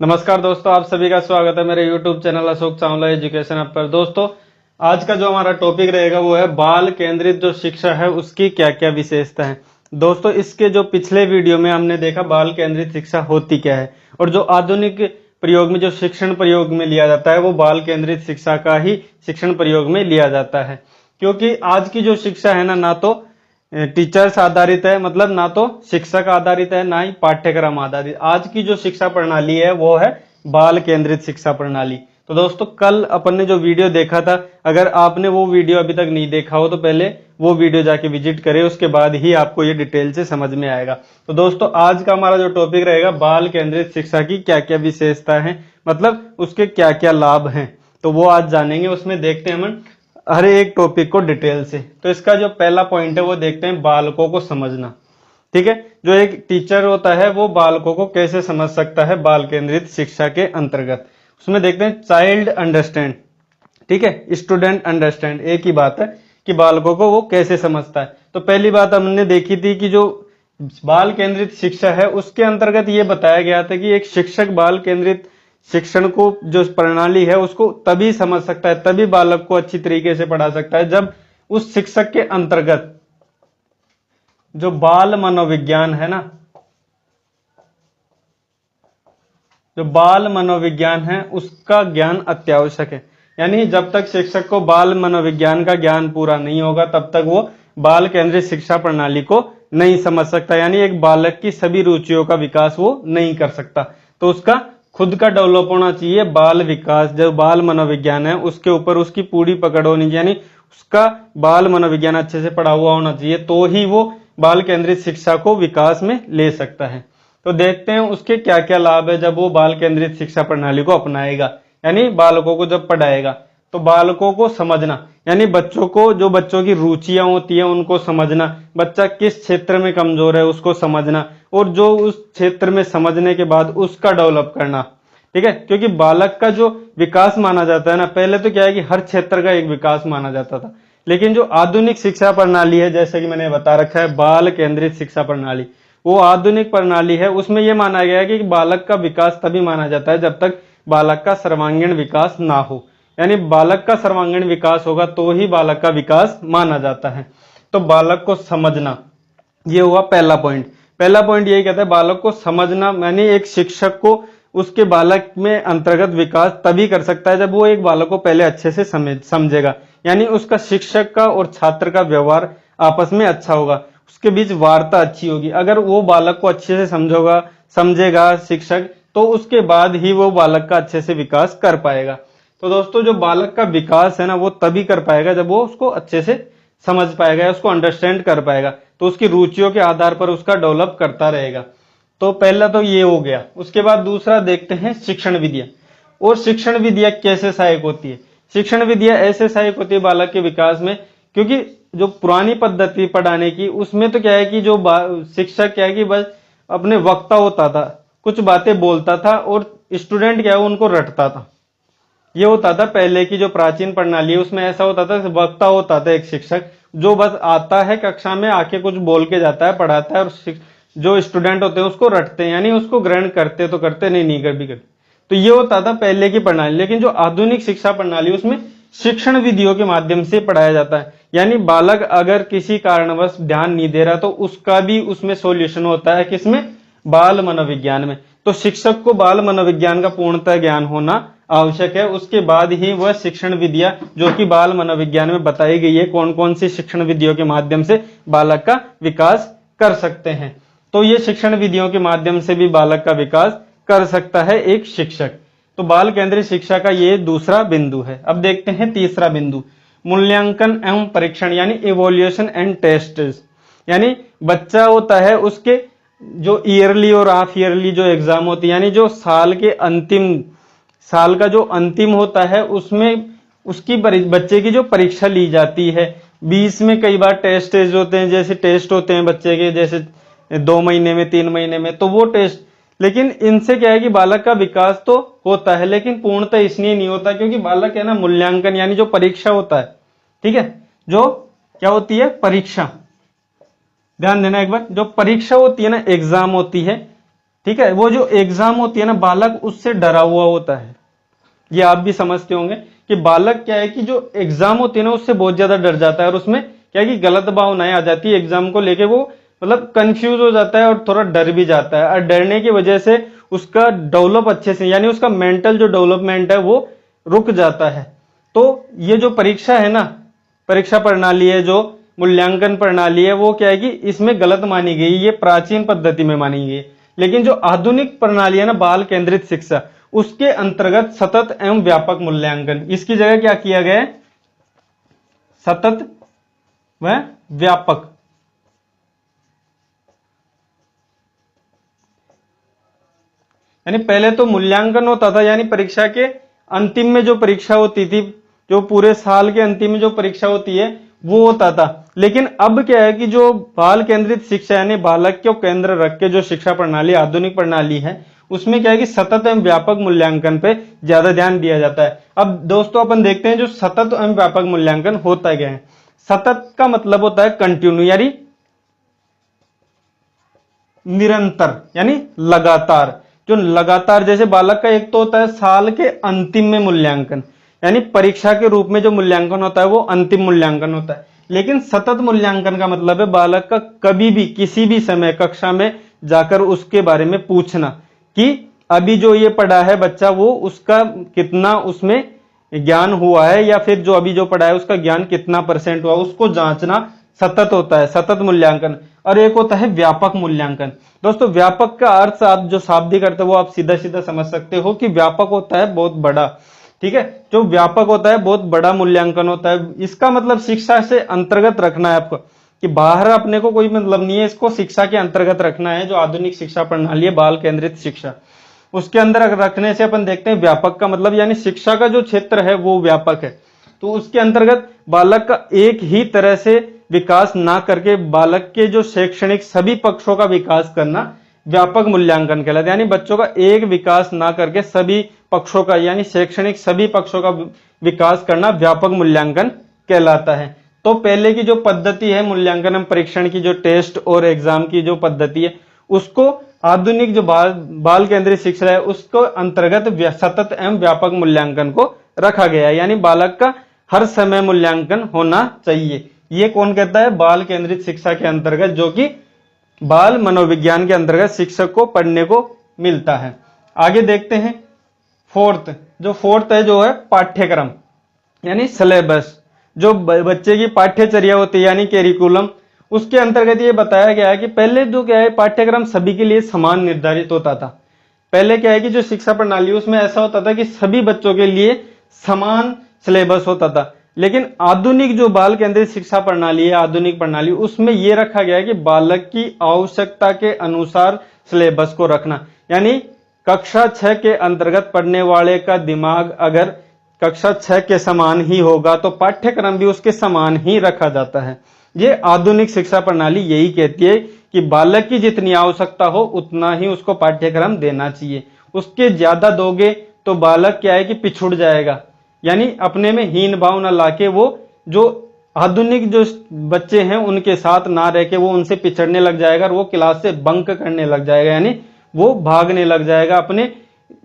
नमस्कार दोस्तों, आप सभी का स्वागत है मेरे YouTube channel Ashok Chawla education app पर। दोस्तों, आज का जो हमारा टॉपिक रहेगा वो है बाल केंद्रित जो शिक्षा है उसकी क्या क्या विशेषता है। दोस्तों, इसके जो पिछले वीडियो में हमने देखा बाल केंद्रित शिक्षा होती क्या है, और जो आधुनिक प्रयोग में जो शिक्षण प्रयोग में लिया जाता है वो बाल केंद्रित शिक्षा का ही शिक्षण प्रयोग में लिया जाता है। क्योंकि आज की जो शिक्षा है ना तो टीचर्स आधारित है, मतलब ना तो शिक्षक आधारित है ना ही पाठ्यक्रम आधारित। आज की जो शिक्षा प्रणाली है वो है बाल केंद्रित शिक्षा प्रणाली। तो दोस्तों, कल अपन ने जो वीडियो देखा था, अगर आपने वो वीडियो अभी तक नहीं देखा हो तो पहले वो वीडियो जाके विजिट करें, उसके बाद ही आपको ये डिटेल से समझ में आएगा। तो दोस्तों, आज का हमारा जो टॉपिक रहेगा बाल केंद्रित शिक्षा की क्या क्या विशेषता है, मतलब उसके क्या क्या लाभ हैं, तो वो आज जानेंगे। उसमें देखते हैं हम हर एक टॉपिक को डिटेल से। तो इसका जो पहला पॉइंट है वो देखते हैं बालकों को समझना। ठीक है, जो एक टीचर होता है वो बालकों को कैसे समझ सकता है बाल केंद्रित शिक्षा के अंतर्गत। उसमें देखते हैं चाइल्ड अंडरस्टैंड, ठीक है, स्टूडेंट अंडरस्टैंड, एक ही बात है कि बालकों को वो कैसे समझता है। तो पहली बात हमने देखी थी कि जो बाल केंद्रित शिक्षा है उसके अंतर्गत ये बताया गया था कि एक शिक्षक बाल केंद्रित शिक्षण को जो प्रणाली है उसको तभी समझ सकता है, तभी बालक को अच्छी तरीके से पढ़ा सकता है जब उस शिक्षक के अंतर्गत जो बाल मनोविज्ञान है ना, जो बाल मनोविज्ञान है उसका ज्ञान अत्यावश्यक है। यानी जब तक शिक्षक को बाल मनोविज्ञान का ज्ञान पूरा नहीं होगा तब तक वो बाल केंद्रित शिक्षा प्रणाली को नहीं समझ सकता। यानी एक बालक की सभी रुचियों का विकास वो नहीं कर सकता। तो उसका खुद का डेवलप होना चाहिए बाल विकास, जो बाल मनोविज्ञान है उसके ऊपर उसकी पूरी पकड़ होनी चाहिए। यानी उसका बाल मनोविज्ञान अच्छे से पढ़ा हुआ होना चाहिए, तो ही वो बाल केंद्रित शिक्षा को विकास में ले सकता है। तो देखते हैं उसके क्या क्या लाभ है जब वो बाल केंद्रित शिक्षा प्रणाली को अपनाएगा, यानी बालकों को जब पढ़ाएगा। तो बालकों को समझना, यानी बच्चों को, जो बच्चों की रुचियां होती हैं उनको समझना, बच्चा किस क्षेत्र में कमजोर है उसको समझना, और जो उस क्षेत्र में समझने के बाद उसका डेवलप करना। ठीक है, क्योंकि बालक का जो विकास माना जाता है ना, पहले तो क्या है कि हर क्षेत्र का एक विकास माना जाता था, लेकिन जो आधुनिक शिक्षा प्रणाली है, जैसे कि मैंने बता रखा है बाल केंद्रित शिक्षा प्रणाली, वो आधुनिक प्रणाली है। उसमें यह माना गया है कि बालक का विकास तभी माना जाता है जब तक बालक का सर्वांगीण विकास ना हो। यानी बालक का सर्वांगीण विकास होगा तो ही बालक का विकास माना जाता है। तो बालक को समझना, ये हुआ पहला पॉइंट। पहला पॉइंट यही कहता है बालक को समझना, यानी एक शिक्षक को उसके बालक में अंतर्गत विकास तभी कर सकता है जब वो एक बालक को पहले अच्छे से समझेगा। यानी उसका शिक्षक का और छात्र का व्यवहार आपस में अच्छा होगा, उसके बीच वार्ता अच्छी होगी। अगर वो बालक को अच्छे से समझेगा शिक्षक, तो उसके बाद ही वो बालक का अच्छे से विकास कर पाएगा। तो दोस्तों, जो बालक का विकास है ना वो तभी कर पाएगा जब वो उसको अच्छे से समझ पाएगा, उसको अंडरस्टैंड कर पाएगा, तो उसकी रुचियों के आधार पर उसका डेवलप करता रहेगा। तो पहला तो ये हो गया। उसके बाद दूसरा देखते हैं शिक्षण विधियां। और शिक्षण विधियां कैसे सहायक होती है। शिक्षण विधियां ऐसे सहायक होती है बालक के विकास में, क्योंकि जो पुरानी पद्धति पढ़ाने की, उसमें तो क्या है कि जो शिक्षक क्या है कि बस अपने वक्ता होता था, कुछ बातें बोलता था और स्टूडेंट क्या है उनको रटता था। ये होता था पहले की जो प्राचीन प्रणाली है, उसमें ऐसा होता था वक्ता होता था एक शिक्षक, जो बस आता है कक्षा में आके कुछ बोल के जाता है, पढ़ाता है, और जो स्टूडेंट होते हैं उसको रटते हैं, यानी उसको ग्रहण करते तो करते नहीं करते। तो ये होता था पहले की प्रणाली। लेकिन जो आधुनिक शिक्षा प्रणाली उसमें शिक्षण विधियों के माध्यम से पढ़ाया जाता है। यानी बालक अगर किसी कारणवश ध्यान नहीं दे रहा तो उसका भी उसमें सॉल्यूशन होता है, किसमें, बाल मनोविज्ञान में। तो शिक्षक को बाल मनोविज्ञान का पूर्णतः ज्ञान होना आवश्यक है, उसके बाद ही वह शिक्षण विधियां जो कि बाल मनोविज्ञान में बताई गई है, कौन कौन सी शिक्षण विधियों के माध्यम से बालक का विकास कर सकते हैं। तो ये शिक्षण विधियों के माध्यम से भी बालक का विकास कर सकता है एक शिक्षक। तो बाल केंद्रित शिक्षा का ये दूसरा बिंदु है। अब देखते हैं तीसरा बिंदु, मूल्यांकन एवं परीक्षण, यानी इवोल्यूशन एंड टेस्ट। यानी बच्चा होता है, उसके जो ईयरली और हाफ ईयरली जो एग्जाम होती है, यानी जो साल के अंतिम, साल का जो अंतिम होता है उसमें उसकी बच्चे की जो परीक्षा ली जाती है। बीच में कई बार टेस्ट होते हैं, जैसे टेस्ट होते हैं बच्चे के, जैसे 2 महीने में, 3 महीने में, तो वो टेस्ट। लेकिन इनसे क्या है कि बालक का विकास तो होता है, लेकिन पूर्णतः इसलिए नहीं होता क्योंकि बालक है ना, मूल्यांकन यानी जो परीक्षा होता है, ठीक है, जो क्या होती है, परीक्षा, ध्यान देना एक बार, जो परीक्षा होती है ना, एग्जाम होती है, ठीक है, वो जो एग्जाम होती है ना, बालक उससे डरा हुआ होता है। ये आप भी समझते होंगे कि बालक क्या है कि जो एग्जाम होती है ना उससे बहुत ज्यादा डर जाता है, और उसमें क्या है कि गलत भावनाएं आ जाती है एग्जाम को लेके, वो मतलब कंफ्यूज हो जाता है और थोड़ा डर भी जाता है, और डरने की वजह से उसका डेवलप अच्छे से, यानी उसका मेंटल जो डेवलपमेंट है वो रुक जाता है। तो ये जो परीक्षा है ना, परीक्षा प्रणाली है, जो मूल्यांकन प्रणाली है, वो क्या है कि इसमें गलत मानी गई, ये प्राचीन पद्धति में मानी गई। लेकिन जो आधुनिक प्रणाली है ना, बाल केंद्रित शिक्षा, उसके अंतर्गत सतत एवं व्यापक मूल्यांकन, इसकी जगह क्या किया गया है, सतत व व्यापक। यानी पहले तो मूल्यांकन होता था, यानी परीक्षा के अंतिम में जो परीक्षा होती थी, जो पूरे साल के अंतिम में जो परीक्षा होती है वो होता था। लेकिन अब क्या है कि जो बाल केंद्रित शिक्षा यानी बालक को केंद्र रख के जो शिक्षा प्रणाली आधुनिक प्रणाली है, उसमें क्या है कि सतत एवं व्यापक मूल्यांकन पे ज्यादा ध्यान दिया जाता है। अब दोस्तों अपन देखते हैं जो सतत एवं व्यापक मूल्यांकन होता क्या है। सतत का मतलब होता है कंटिन्यू, यानी निरंतर, यानी लगातार। जो लगातार, जैसे बालक का एक तो होता है साल के अंतिम में मूल्यांकन, यानी परीक्षा के रूप में जो मूल्यांकन होता है वो अंतिम मूल्यांकन होता है। लेकिन सतत मूल्यांकन का मतलब है बालक का कभी भी किसी भी समय कक्षा में जाकर उसके बारे में पूछना कि अभी जो ये पढ़ा है बच्चा, वो उसका कितना उसमें ज्ञान हुआ है, या फिर जो अभी जो पढ़ा है उसका ज्ञान कितना % हुआ, उसको जांचना सतत होता है, सतत मूल्यांकन। और एक होता है व्यापक मूल्यांकन। दोस्तों व्यापक का अर्थ आप जो शाब्दिक अर्थ है वो आप सीधा सीधा समझ सकते हो कि व्यापक होता है बहुत बड़ा। ठीक है, जो व्यापक होता है बहुत बड़ा मूल्यांकन होता है। इसका मतलब शिक्षा से अंतर्गत रखना है आपको, कि बाहर अपने को कोई मतलब नहीं है, इसको शिक्षा के अंतर्गत रखना है। जो आधुनिक शिक्षा प्रणाली है बाल केंद्रित शिक्षा, उसके अंदर रखने से अपन देखते हैं व्यापक का मतलब, यानी शिक्षा का जो क्षेत्र है वो व्यापक है। तो उसके अंतर्गत बालक का एक ही तरह से विकास ना करके बालक के जो शैक्षणिक सभी पक्षों का विकास करना व्यापक मूल्यांकन कहलाता है। यानी बच्चों का एक विकास ना करके सभी पक्षों का, यानी शैक्षणिक सभी पक्षों का विकास करना व्यापक मूल्यांकन कहलाता है। तो पहले की जो पद्धति है मूल्यांकन एवं परीक्षण की, जो टेस्ट और एग्जाम की जो पद्धति है, उसको आधुनिक जो बाल केंद्रित शिक्षा है उसको अंतर्गत सतत एवं व्यापक मूल्यांकन को रखा गया है। यानी बालक का हर समय मूल्यांकन होना चाहिए। ये कौन कहता है, बाल केंद्रित शिक्षा के अंतर्गत, जो कि बाल मनोविज्ञान के अंतर्गत शिक्षक को पढ़ने को मिलता है। आगे देखते हैं फोर्थ है जो है पाठ्यक्रम, यानी सिलेबस। जो बच्चे की पाठ्यचर्या होती है यानी कैरिकुलम, उसके अंतर्गत ये बताया गया है कि पहले जो क्या है पाठ्यक्रम सभी के लिए समान निर्धारित होता था। पहले क्या है कि जो शिक्षा प्रणाली उसमें ऐसा होता था कि सभी बच्चों के लिए समान सिलेबस होता था। लेकिन आधुनिक जो बाल केंद्रित शिक्षा प्रणाली है, आधुनिक प्रणाली, उसमें यह रखा गया है कि बालक की आवश्यकता के अनुसार सिलेबस को रखना। यानी कक्षा 6 के अंतर्गत पढ़ने वाले का दिमाग अगर कक्षा 6 के समान ही होगा तो पाठ्यक्रम भी उसके समान ही रखा जाता है। ये आधुनिक शिक्षा प्रणाली यही कहती है कि बालक की जितनी आवश्यकता हो उतना ही उसको पाठ्यक्रम देना चाहिए। उसके ज्यादा दोगे तो बालक क्या है कि पिछुड़ जाएगा, यानी अपने में हीन भाव न लाके वो जो आधुनिक जो बच्चे हैं उनके साथ ना रह के वो उनसे पिछड़ने लग जाएगा और वो क्लास से बंक करने लग जाएगा, यानी वो भागने लग जाएगा। अपने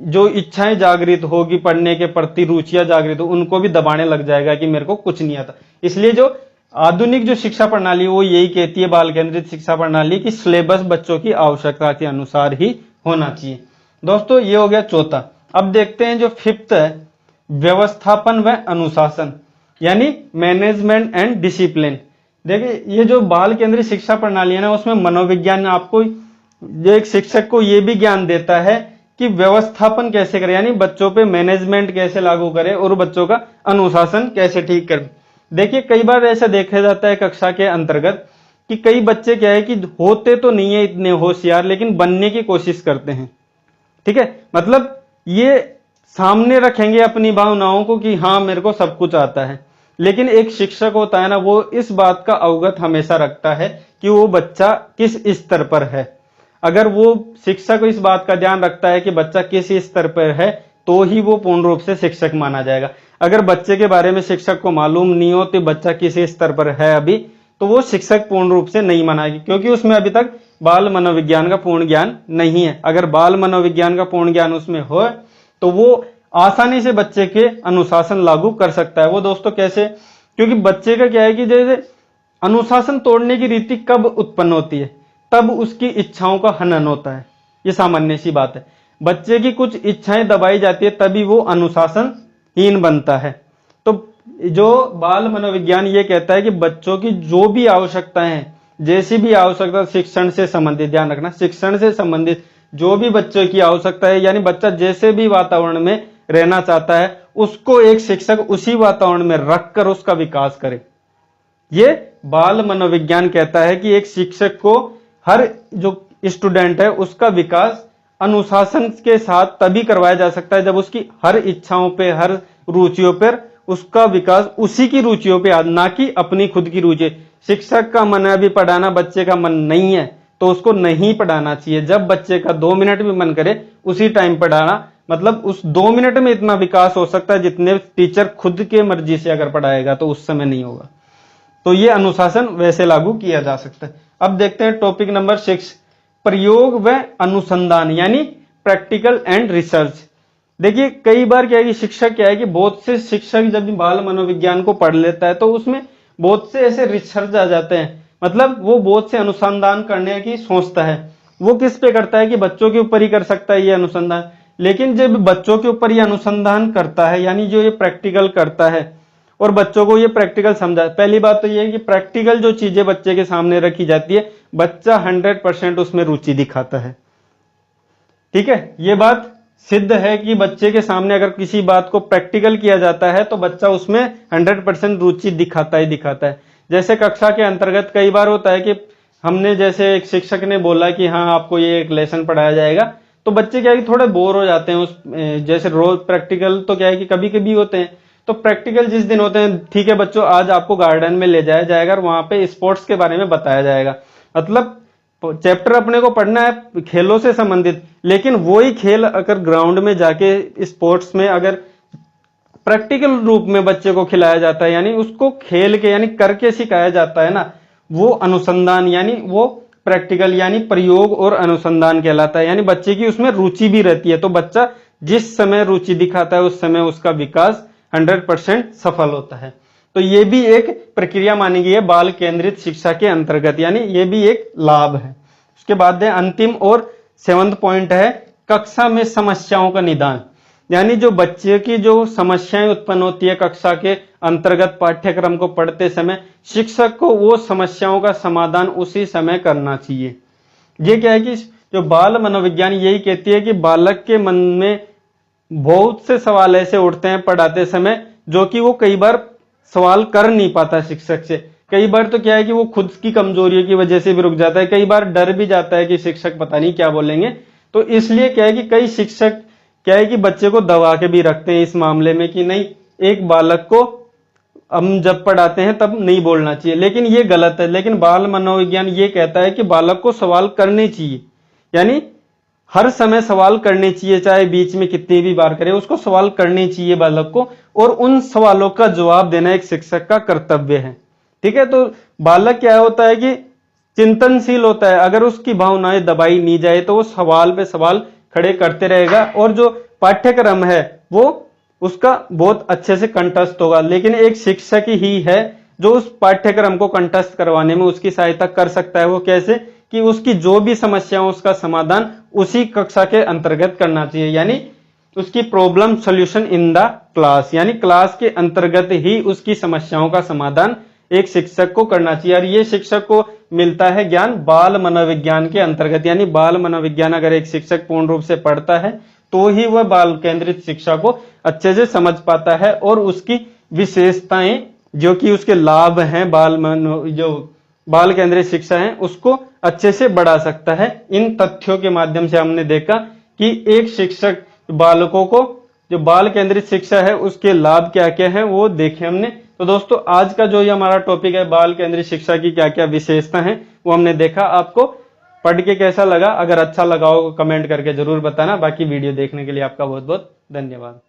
जो इच्छाएं जागृत होगी, पढ़ने के प्रति रुचियां जागृत हो, उनको भी दबाने लग जाएगा कि मेरे को कुछ नहीं आता। इसलिए जो आधुनिक जो शिक्षा प्रणाली वो यही कहती है, बाल केंद्रित शिक्षा प्रणाली, की सिलेबस बच्चों की आवश्यकता के अनुसार ही होना चाहिए। दोस्तों ये हो गया चौथा। अब देखते हैं जो फिफ्थ है, व्यवस्थापन व अनुशासन, यानी मैनेजमेंट एंड डिसिप्लिन। देखिए ये जो बाल केंद्रित शिक्षा प्रणाली है ना, उसमें मनोविज्ञान आपको जो एक शिक्षक को ये भी ज्ञान देता है कि व्यवस्थापन कैसे करे, यानी बच्चों पे मैनेजमेंट कैसे लागू करे और बच्चों का अनुशासन कैसे ठीक करे। देखिए कई बार ऐसा देखा जाता है कक्षा के अंतर्गत कि कई बच्चे क्या है कि होते तो नहीं है इतने होशियार, लेकिन बनने की कोशिश करते हैं। ठीक है, मतलब ये सामने रखेंगे अपनी भावनाओं को कि हाँ मेरे को सब कुछ आता है, लेकिन एक शिक्षक होता है ना, वो इस बात का अवगत हमेशा रखता है कि वो बच्चा किस स्तर पर है। अगर वो शिक्षक इस बात का ध्यान रखता है कि बच्चा किस स्तर पर है तो ही वो पूर्ण रूप से शिक्षक माना जाएगा। अगर बच्चे के बारे में शिक्षक को मालूम नहीं हो तो बच्चा किस स्तर पर है अभी, तो वो शिक्षक पूर्ण रूप से नहीं मानेगी, क्योंकि उसमें अभी तक बाल मनोविज्ञान का पूर्ण ज्ञान नहीं है। अगर बाल मनोविज्ञान का पूर्ण ज्ञान उसमें हो तो वो आसानी से बच्चे के अनुशासन लागू कर सकता है। वो दोस्तों कैसे? क्योंकि बच्चे का क्या है कि जैसे अनुशासन तोड़ने की रीति कब उत्पन्न होती है? तब उसकी इच्छाओं का हनन होता है। ये सामान्य सी बात है। बच्चे की कुछ इच्छाएं दबाई जाती है तभी वो अनुशासनहीन बनता है। तो जो बाल मनोविज्ञान ये कहता है कि बच्चों की जो भी आवश्यकताएं हैं, जैसी भी आवश्यकता शिक्षण से संबंधित, ध्यान रखना, शिक्षण से संबंधित जो भी बच्चों की आवश्यकता है, यानी बच्चा जैसे भी वातावरण में रहना चाहता है उसको एक शिक्षक उसी वातावरण में रखकर उसका विकास करे। ये बाल मनोविज्ञान कहता है कि एक शिक्षक को हर जो स्टूडेंट है उसका विकास अनुशासन के साथ तभी करवाया जा सकता है जब उसकी हर इच्छाओं पे, हर रुचियों पर उसका विकास उसी की रुचियों पे, ना कि अपनी खुद की रुचि। शिक्षक का मन है अभी पढ़ाना, बच्चे का मन नहीं है तो उसको नहीं पढ़ाना चाहिए। जब बच्चे का 2 मिनट भी मन करे उसी टाइम पढ़ाना, मतलब उस 2 मिनट में इतना विकास हो सकता है जितने टीचर खुद के मर्जी से अगर पढ़ाएगा तो उस समय नहीं होगा। तो ये अनुशासन वैसे लागू किया जा सकता है। अब देखते हैं टॉपिक नंबर 6, प्रयोग व अनुसंधान, यानी प्रैक्टिकल एंड रिसर्च। देखिए कई बार क्या है कि शिक्षक क्या है कि बहुत से शिक्षक जब बाल मनोविज्ञान को पढ़ लेता है तो उसमें बहुत से ऐसे रिसर्च आ जाते हैं, मतलब वो बहुत से अनुसंधान करने की सोचता है। वो किस पे करता है कि बच्चों के ऊपर ही कर सकता है ये अनुसंधान। लेकिन जब बच्चों के ऊपर ये अनुसंधान करता है, यानी जो ये प्रैक्टिकल करता है और बच्चों को ये प्रैक्टिकल समझा, पहली बात तो ये है कि प्रैक्टिकल जो चीजें बच्चे के सामने रखी जाती है बच्चा 100% उसमें रुचि दिखाता है। ठीक है, ये बात सिद्ध है कि बच्चे के सामने अगर किसी बात को प्रैक्टिकल किया जाता है तो बच्चा उसमें 100% रुचि दिखाता ही दिखाता है। जैसे कक्षा के अंतर्गत कई बार होता है कि हमने, जैसे एक शिक्षक ने बोला कि हाँ आपको ये एक लेसन पढ़ाया जाएगा, तो बच्चे क्या है कि थोड़े बोर हो जाते हैं उस, जैसे रोज प्रैक्टिकल तो क्या है कि कभी कभी होते हैं, तो प्रैक्टिकल जिस दिन होते हैं, ठीक है बच्चों आज आपको गार्डन में ले जाया जाएगा और वहां पे स्पोर्ट्स के बारे में बताया जाएगा, मतलब चैप्टर अपने को पढ़ना है खेलों से संबंधित, लेकिन वही खेल अगर ग्राउंड में जाके स्पोर्ट्स में अगर प्रैक्टिकल रूप में बच्चे को खिलाया जाता है, यानी उसको खेल के यानी करके सिखाया जाता है ना, वो अनुसंधान यानी वो प्रैक्टिकल यानी प्रयोग और अनुसंधान कहलाता है। यानी बच्चे की उसमें रुचि भी रहती है, तो बच्चा जिस समय रुचि दिखाता है उस समय उसका विकास 100% सफल होता है। तो ये भी एक प्रक्रिया मानी गई है बाल केंद्रित शिक्षा के अंतर्गत, यानी ये भी एक लाभ है। उसके बाद अंतिम और 7वां पॉइंट है कक्षा में समस्याओं का निदान, यानी जो बच्चे की जो समस्याएं उत्पन्न होती है कक्षा के अंतर्गत पाठ्यक्रम को पढ़ते समय, शिक्षक को वो समस्याओं का समाधान उसी समय करना चाहिए। ये क्या है कि जो बाल मनोविज्ञान यही कहती है कि बालक के मन में बहुत से सवाल ऐसे उठते हैं पढ़ाते समय जो कि वो कई बार सवाल कर नहीं पाता शिक्षक से। कई बार तो क्या है कि वो खुद की कमजोरियों की वजह से भी रुक जाता है, कई बार डर भी जाता है कि शिक्षक पता नहीं क्या बोलेंगे। तो इसलिए क्या है कि कई शिक्षक क्या है कि बच्चे को दबा के भी रखते हैं इस मामले में कि नहीं, एक बालक को हम जब पढ़ाते हैं तब नहीं बोलना चाहिए, लेकिन ये गलत है। लेकिन बाल मनोविज्ञान ये कहता है कि बालक को सवाल करने चाहिए, यानी हर समय सवाल करने चाहिए, चाहे बीच में कितनी भी बार करे उसको सवाल करने चाहिए बालक को, और उन सवालों का जवाब देना एक शिक्षक का कर्तव्य है। ठीक है, तो बालक क्या होता है कि चिंतनशील होता है, अगर उसकी भावनाएं दबाई नहीं जाए तो वो सवाल पे सवाल खड़े करते रहेगा और जो पाठ्यक्रम है वो उसका बहुत अच्छे से कंठस्थ होगा। लेकिन एक शिक्षक ही है जो उस पाठ्यक्रम को कंठस्थ करवाने में उसकी सहायता कर सकता है। वो कैसे कि उसकी जो भी समस्या हो उसका समाधान उसी कक्षा के अंतर्गत करना चाहिए, यानी उसकी problem solution in the class, यानी क्लास के अंतर्गत ही उसकी समस्याओं का समाधान एक शिक्षक को करना चाहिए। और ये शिक्षक को मिलता है ज्ञान बाल मनोविज्ञान के अंतर्गत, यानी बाल मनोविज्ञान अगर एक शिक्षक पूर्ण रूप से पढ़ता है तो ही वह बाल केंद्रित शिक्षा को अच्छे से समझ पाता है और उसकी विशेषताएं जो कि उसके लाभ हैं जो बाल केंद्रित शिक्षा है उसको अच्छे से बढ़ा सकता है। इन तथ्यों के माध्यम से हमने देखा कि एक शिक्षक बालकों को जो बाल केंद्रित शिक्षा है उसके लाभ क्या क्या है वो देखे हमने। तो दोस्तों आज का जो ये हमारा टॉपिक है बाल केंद्रित शिक्षा की क्या क्या विशेषता है वो हमने देखा। आपको पढ़ के कैसा लगा? अगर अच्छा लगा हो कमेंट करके जरूर बताना। बाकी वीडियो देखने के लिए आपका बहुत बहुत धन्यवाद।